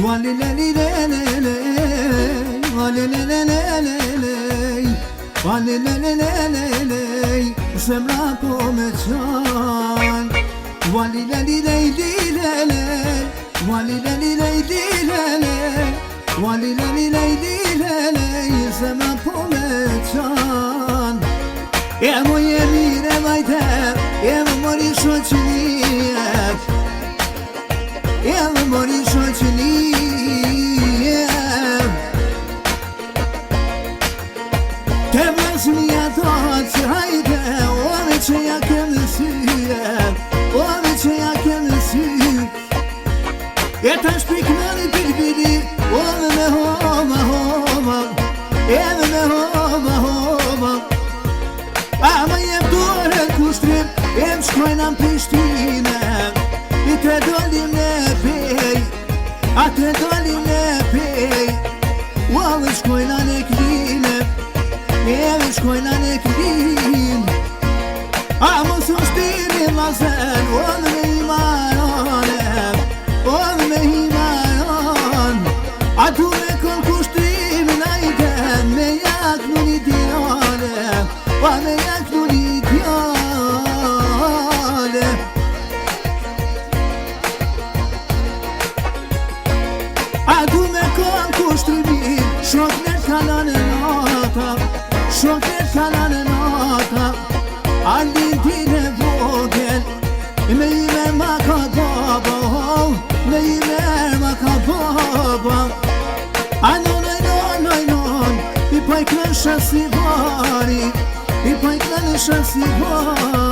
Walilelilelele, walilelelelele, walilelelelele, zemra po me qan. Walilelilelele, walilelilelele, walilelilelele, zemra po me qan. E mo je mire vajte, e mo mori shoqënie, e mo mori shoqënie. Te vlasmija thot që hajde, ove që ja kemë syje, ove që ja kemë syje. E ta shpiknoni pikbili, ove me homa homa, edhe me homa homa. Ama jem dore kushtrim, jem shkojna në Prishtine, I te dolim në pej, a te dolim në pej. Ove shkojna në kline, eve shkojna në kline. A mos u shtiri lazen, ove me imarone, ove me imaron. A tu me kon kushtrimin a I den, me jak nuk I dione, pa me jak nuk I dione. A tu me kon kushtrimin, shoknet kalan e nata, shoknet kalan e nata. A lintin e vogel, me I mer ma ka baba, me I mer ma ka baba. A non, I pojk në shasi vari, I pojk në shasi vari.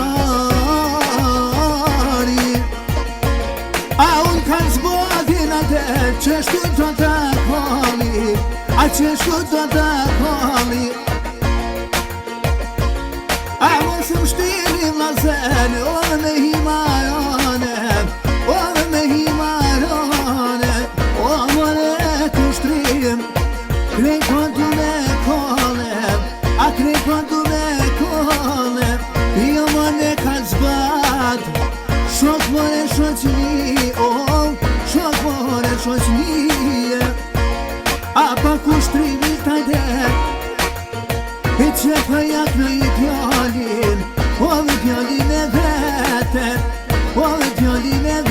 A unë kanë zbotin atë, që shku të të koli, a që shku të të koli. A mos më shtiri vlazen, ove me himarone, ove me himarone. O more kushtrim, krej kontu me kole, a krej kontu me kole. Jo more kanë zbat, shok more shoqni, shok more shoqni. A pa kushtrimit tajde, I që pëjak në I djallin, ove djallin e vete, ove djallin e vete.